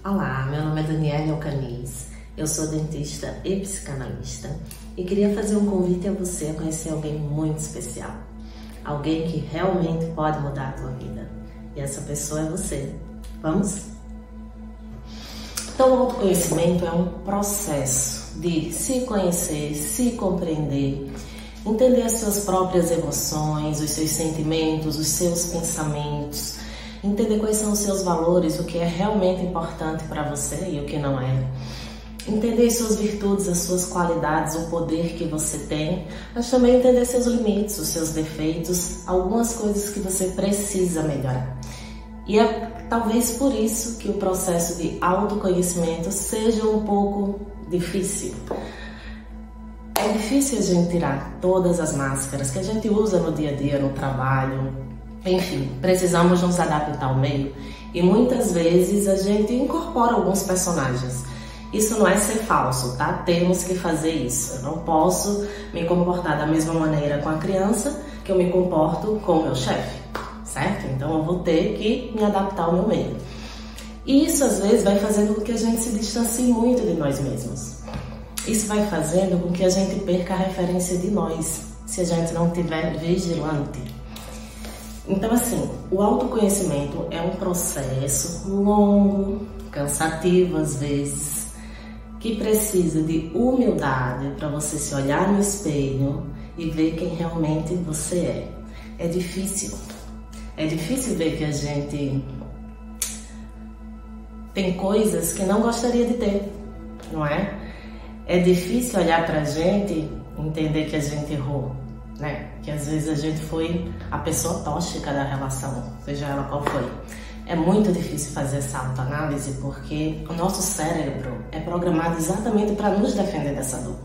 Olá, meu nome é Daniela Alcaniz, eu sou dentista e psicanalista e queria fazer um convite a você a conhecer alguém muito especial, alguém que realmente pode mudar a tua vida, e essa pessoa é você. Vamos? Então, o autoconhecimento é um processo de se conhecer, se compreender, entender as suas próprias emoções, os seus sentimentos, os seus pensamentos, entender quais são os seus valores, o que é realmente importante para você e o que não é. Entender as suas virtudes, as suas qualidades, o poder que você tem, mas também entender seus limites, os seus defeitos, algumas coisas que você precisa melhorar. E é talvez por isso que o processo de autoconhecimento seja um pouco difícil. É difícil a gente tirar todas as máscaras que a gente usa no dia a dia, no trabalho. Enfim, precisamos nos adaptar ao meio e muitas vezes a gente incorpora alguns personagens. Isso não é ser falso, tá? Temos que fazer isso. Eu não posso me comportar da mesma maneira com a criança que eu me comporto com o meu chefe, certo? Então eu vou ter que me adaptar ao meu meio. E isso às vezes vai fazendo com que a gente se distancie muito de nós mesmos. Isso vai fazendo com que a gente perca a referência de nós, se a gente não estiver vigilante. Então, assim, o autoconhecimento é um processo longo, cansativo às vezes, que precisa de humildade para você se olhar no espelho e ver quem realmente você é. É difícil ver que a gente tem coisas que não gostaria de ter, não é? É difícil olhar pra gente e entender que a gente errou, né? Que às vezes a gente foi a pessoa tóxica da relação, seja ela qual foi. É muito difícil fazer essa autoanálise porque o nosso cérebro é programado exatamente para nos defender dessa dor.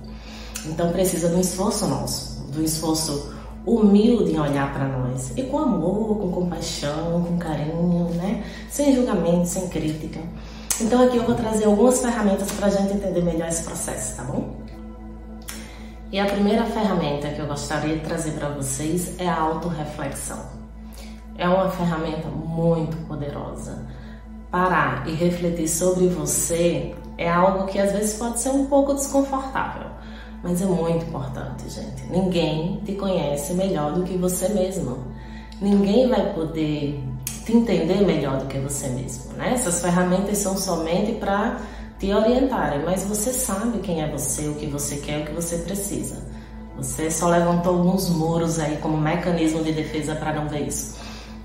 Então precisa de um esforço nosso, de um esforço humilde em olhar para nós e com amor, com compaixão, com carinho, né? Sem julgamento, sem crítica. Então aqui eu vou trazer algumas ferramentas para a gente entender melhor esse processo, tá bom? E a primeira ferramenta que eu gostaria de trazer para vocês é a autorreflexão. É uma ferramenta muito poderosa. Parar e refletir sobre você é algo que às vezes pode ser um pouco desconfortável, mas é muito importante, gente. Ninguém te conhece melhor do que você mesmo. Ninguém vai poder te entender melhor do que você mesmo, né? Essas ferramentas são somente para te orientarem, mas você sabe quem é você, o que você quer, o que você precisa. Você só levantou alguns muros aí como mecanismo de defesa para não ver isso.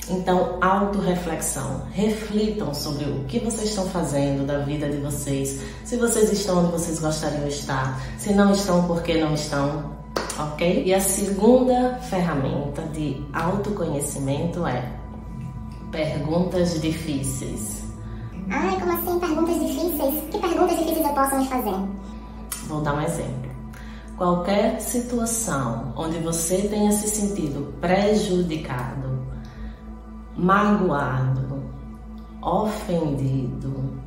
Então, autorreflexão. Reflitam sobre o que vocês estão fazendo da vida de vocês, se vocês estão onde vocês gostariam de estar, se não estão, por que não estão, ok? E a segunda ferramenta de autoconhecimento é perguntas difíceis. Ai, como assim perguntas difíceis? Que perguntas difíceis eu posso me fazer? Vou dar um exemplo. Qualquer situação onde você tenha se sentido prejudicado, magoado, ofendido,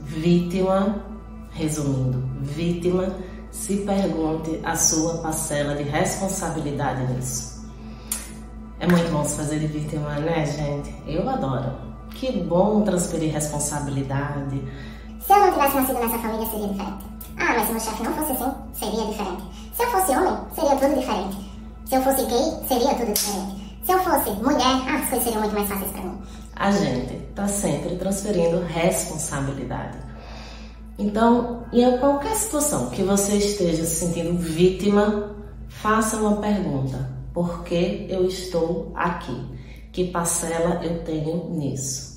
vítima, resumindo, vítima, se pergunte a sua parcela de responsabilidade nisso. É muito bom se fazer de vítima, né, gente? Eu adoro. Que bom transferir responsabilidade. Se eu não tivesse nascido nessa família, seria diferente. Ah, mas se meu chefe não fosse assim, seria diferente. Se eu fosse homem, seria tudo diferente. Se eu fosse gay, seria tudo diferente. Se eu fosse mulher, as coisas seriam muito mais fáceis para mim. A gente está sempre transferindo responsabilidade. Então, em qualquer situação que você esteja se sentindo vítima, faça uma pergunta. Por que eu estou aqui? Que parcela eu tenho nisso?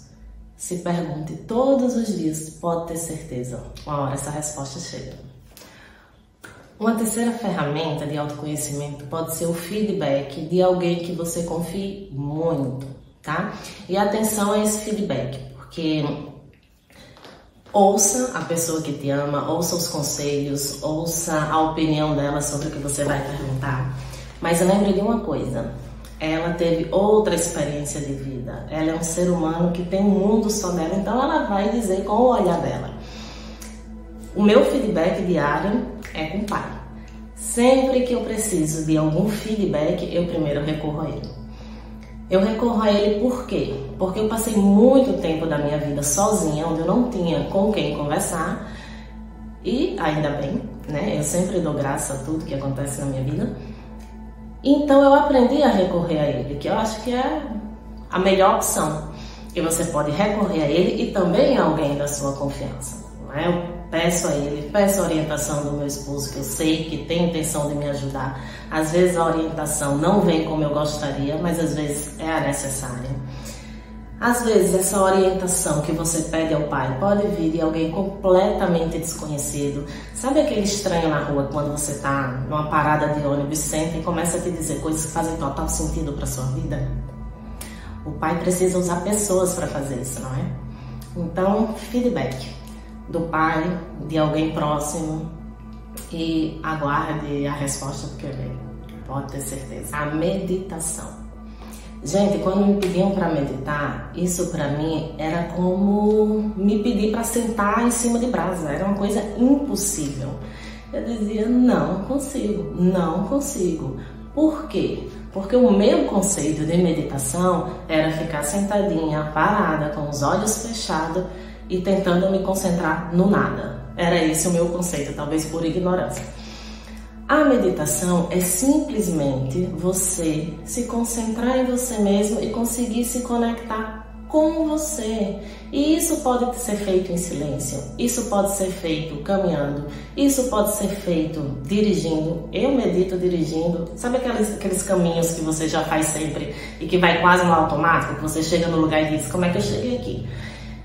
Se pergunte todos os dias, pode ter certeza, uma hora essa resposta chega. Uma terceira ferramenta de autoconhecimento pode ser o feedback de alguém que você confie muito, tá? E atenção a esse feedback, porque ouça a pessoa que te ama, ouça os conselhos, ouça a opinião dela sobre o que você vai perguntar. Mas lembre de uma coisa, ela teve outra experiência de vida, ela é um ser humano que tem um mundo só dela, então ela vai dizer com o olhar dela. O meu feedback diário é com o pai. Sempre que eu preciso de algum feedback, eu primeiro recorro a ele. Eu recorro a ele por quê? Porque eu passei muito tempo da minha vida sozinha, onde eu não tinha com quem conversar, e ainda bem, né? Eu sempre dou graça a tudo que acontece na minha vida. Então eu aprendi a recorrer a ele, que eu acho que é a melhor opção. E você pode recorrer a ele e também a alguém da sua confiança. Não é? Eu peço a ele, peço a orientação do meu esposo, que eu sei que tem intenção de me ajudar. Às vezes a orientação não vem como eu gostaria, mas às vezes é a necessária. Às vezes essa orientação que você pede ao pai pode vir de alguém completamente desconhecido. Sabe aquele estranho na rua quando você está numa parada de ônibus, senta e começa a te dizer coisas que fazem total sentido para sua vida? O pai precisa usar pessoas para fazer isso, não é? Então, feedback do pai, de alguém próximo, e aguarde a resposta porque vem, pode ter certeza. A meditação. Gente, quando me pediam para meditar, isso para mim era como me pedir para sentar em cima de brasa, era uma coisa impossível. Eu dizia, não consigo, não consigo. Por quê? Porque o meu conceito de meditação era ficar sentadinha, parada, com os olhos fechados e tentando me concentrar no nada. Era esse o meu conceito, talvez por ignorância. A meditação é simplesmente você se concentrar em você mesmo e conseguir se conectar com você. E isso pode ser feito em silêncio, isso pode ser feito caminhando, isso pode ser feito dirigindo. Eu medito dirigindo. Sabe aqueles caminhos que você já faz sempre e que vai quase no automático, que você chega no lugar e diz, como é que eu cheguei aqui?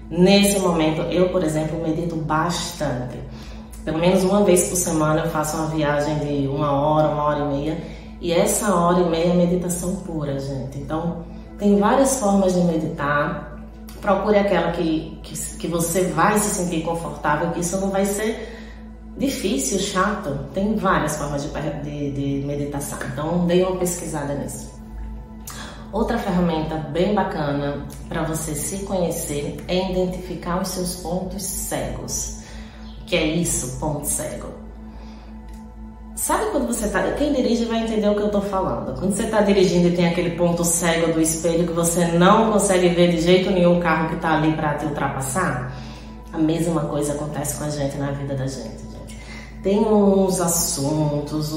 Nesse momento, eu, por exemplo, medito bastante. Pelo menos uma vez por semana eu faço uma viagem de 1 hora e meia. E essa 1h30 é meditação pura, gente. Então, tem várias formas de meditar. Procure aquela que você vai se sentir confortável, que isso não vai ser difícil, chato. Tem várias formas de meditação. Então, dê uma pesquisada nisso. Outra ferramenta bem bacana para você se conhecer é identificar os seus pontos cegos. Que é isso, ponto cego? Sabe quando você tá... Quem dirige vai entender o que eu tô falando. Quando você tá dirigindo e tem aquele ponto cego do espelho que você não consegue ver de jeito nenhum o carro que tá ali para te ultrapassar, a mesma coisa acontece com a gente na vida da gente. Tem uns assuntos,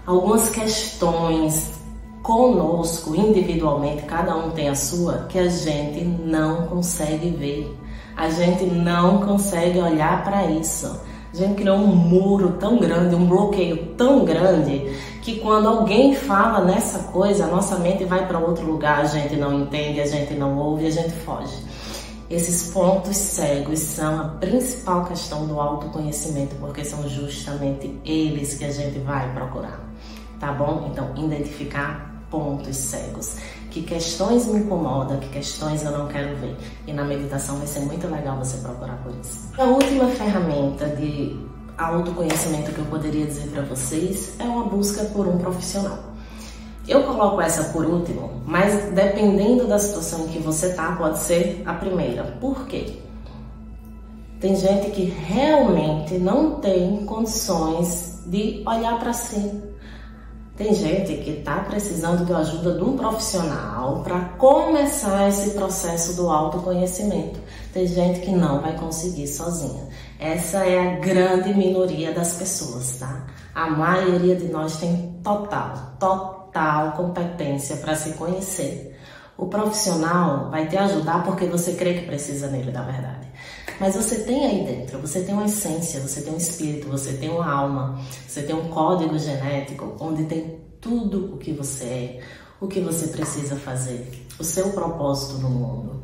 algumas questões conosco, individualmente, cada um tem a sua, que a gente não consegue ver. A gente não consegue olhar para isso. A gente criou um muro tão grande, um bloqueio tão grande, que quando alguém fala nessa coisa, a nossa mente vai para outro lugar, a gente não entende, a gente não ouve, a gente foge. Esses pontos cegos são a principal questão do autoconhecimento, porque são justamente eles que a gente vai procurar, tá bom? Então, identificar pontos cegos. Que questões me incomodam, que questões eu não quero ver. E na meditação vai ser muito legal você procurar por isso. A última ferramenta de autoconhecimento que eu poderia dizer para vocês é uma busca por um profissional. Eu coloco essa por último, mas dependendo da situação em que você tá, pode ser a primeira. Por quê? Tem gente que realmente não tem condições de olhar para si. Tem gente que está precisando da ajuda de um profissional para começar esse processo do autoconhecimento. Tem gente que não vai conseguir sozinha. Essa é a grande minoria das pessoas, tá? A maioria de nós tem total competência para se conhecer. O profissional vai te ajudar porque você crê que precisa nele, na verdade. Mas você tem aí dentro, você tem uma essência, você tem um espírito, você tem uma alma, você tem um código genético onde tem tudo o que você é, o que você precisa fazer, o seu propósito no mundo.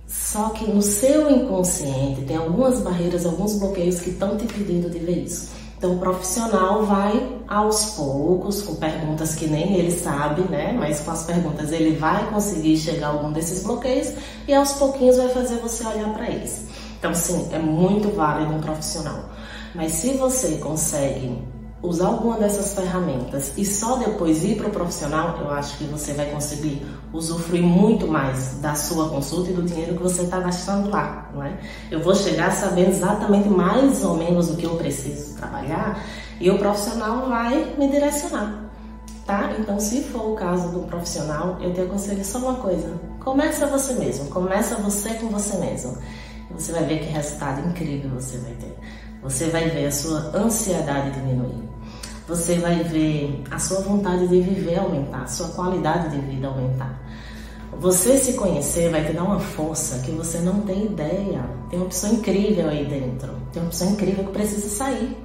Só que no seu inconsciente tem algumas barreiras, alguns bloqueios que estão te pedindo de ver isso. Então o profissional vai aos poucos, com perguntas que nem ele sabe, né? Mas com as perguntas ele vai conseguir chegar a algum desses bloqueios e aos pouquinhos vai fazer você olhar para eles. Então sim, é muito válido um profissional. Mas se você consegue usar alguma dessas ferramentas e só depois ir para o profissional, eu acho que você vai conseguir usufruir muito mais da sua consulta e do dinheiro que você está gastando lá, não é? Eu vou chegar sabendo exatamente mais ou menos o que eu preciso trabalhar e o profissional vai me direcionar. tá? Então, se for o caso do profissional, eu te aconselho só uma coisa: começa você mesmo, começa você com você mesmo. Você vai ver que resultado incrível você vai ter. Você vai ver a sua ansiedade diminuir. Você vai ver a sua vontade de viver aumentar, a sua qualidade de vida aumentar. Você se conhecer vai te dar uma força que você não tem ideia. Tem uma pessoa incrível aí dentro, tem uma pessoa incrível que precisa sair.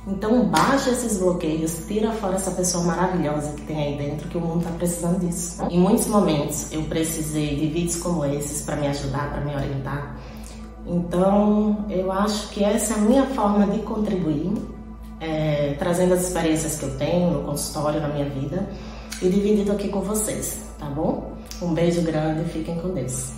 Então baixa esses bloqueios, tira fora essa pessoa maravilhosa que tem aí dentro, que o mundo está precisando disso. Em muitos momentos eu precisei de vídeos como esses para me ajudar, para me orientar. Então eu acho que essa é a minha forma de contribuir, trazendo as experiências que eu tenho no consultório, na minha vida, e dividindo aqui com vocês, tá bom? Um beijo grande e fiquem com Deus.